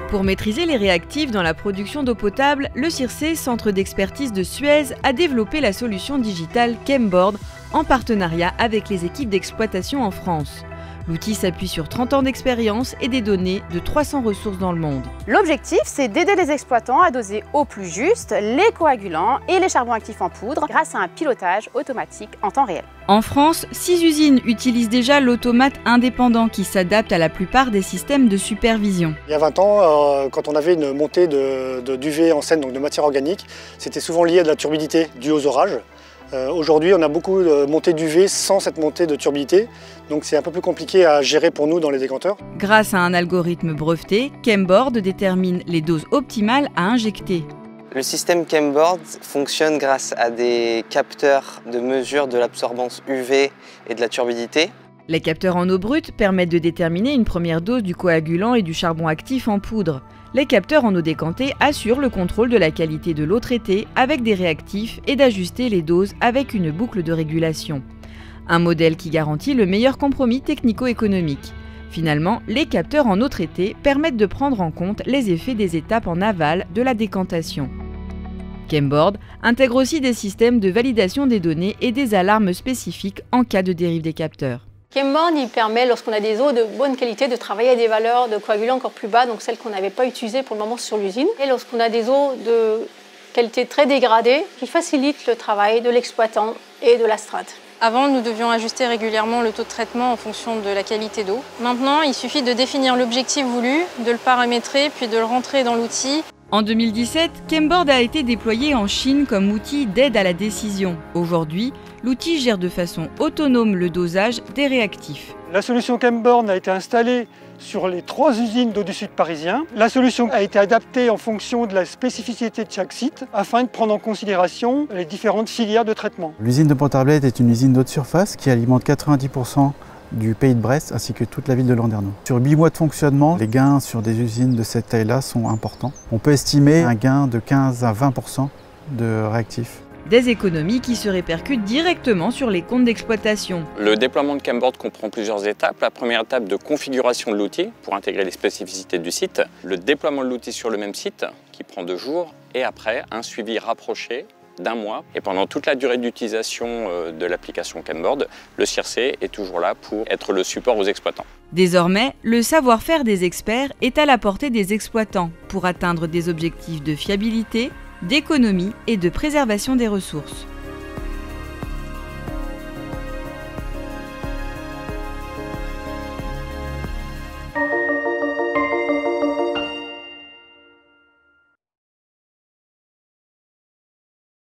Pour maîtriser les réactifs dans la production d'eau potable, le CIRSE, centre d'expertise de Suez, a développé la solution digitale Chemboard en partenariat avec les équipes d'exploitation en France. L'outil s'appuie sur 30 ans d'expérience et des données de 300 ressources dans le monde. L'objectif, c'est d'aider les exploitants à doser au plus juste les coagulants et les charbons actifs en poudre grâce à un pilotage automatique en temps réel. En France, 6 usines utilisent déjà l'automate indépendant qui s'adapte à la plupart des systèmes de supervision. Il y a 20 ans, quand on avait une montée d'UV en scène, donc de matière organique, c'était souvent lié à de la turbidité due aux orages. Aujourd'hui, on a beaucoup de montées d'UV sans cette montée de turbidité, donc c'est un peu plus compliqué à gérer pour nous dans les décanteurs. Grâce à un algorithme breveté, Chemboard détermine les doses optimales à injecter. Le système Chemboard fonctionne grâce à des capteurs de mesure de l'absorbance UV et de la turbidité. Les capteurs en eau brute permettent de déterminer une première dose du coagulant et du charbon actif en poudre. Les capteurs en eau décantée assurent le contrôle de la qualité de l'eau traitée avec des réactifs et d'ajuster les doses avec une boucle de régulation. Un modèle qui garantit le meilleur compromis technico-économique. Finalement, les capteurs en eau traitée permettent de prendre en compte les effets des étapes en aval de la décantation. Chemboard intègre aussi des systèmes de validation des données et des alarmes spécifiques en cas de dérive des capteurs. Chemboard, il permet, lorsqu'on a des eaux de bonne qualité, de travailler à des valeurs de coagulants encore plus bas, donc celles qu'on n'avait pas utilisées pour le moment sur l'usine. Et lorsqu'on a des eaux de qualité très dégradée, qui facilite le travail de l'exploitant et de la strate. Avant, nous devions ajuster régulièrement le taux de traitement en fonction de la qualité d'eau. Maintenant, il suffit de définir l'objectif voulu, de le paramétrer, puis de le rentrer dans l'outil. En 2017, Chemboard a été déployé en Chine comme outil d'aide à la décision. Aujourd'hui, l'outil gère de façon autonome le dosage des réactifs. La solution Chemboard a été installée sur les 3 usines d'eau du Sud parisien. La solution a été adaptée en fonction de la spécificité de chaque site afin de prendre en considération les différentes filières de traitement. L'usine de Pont-Arblette est une usine d'eau de surface qui alimente 90% du pays de Brest ainsi que toute la ville de Landerneau. Sur 8 mois de fonctionnement, les gains sur des usines de cette taille-là sont importants. On peut estimer un gain de 15 à 20% de réactifs. Des économies qui se répercutent directement sur les comptes d'exploitation. Le déploiement de Chemboard comprend plusieurs étapes. La première étape de configuration de l'outil pour intégrer les spécificités du site. Le déploiement de l'outil sur le même site qui prend 2 jours. Et après, un suivi rapproché d'1 mois. Et pendant toute la durée d'utilisation de l'application Chemboard, le CIRSE est toujours là pour être le support aux exploitants. Désormais, le savoir-faire des experts est à la portée des exploitants pour atteindre des objectifs de fiabilité, d'économie et de préservation des ressources.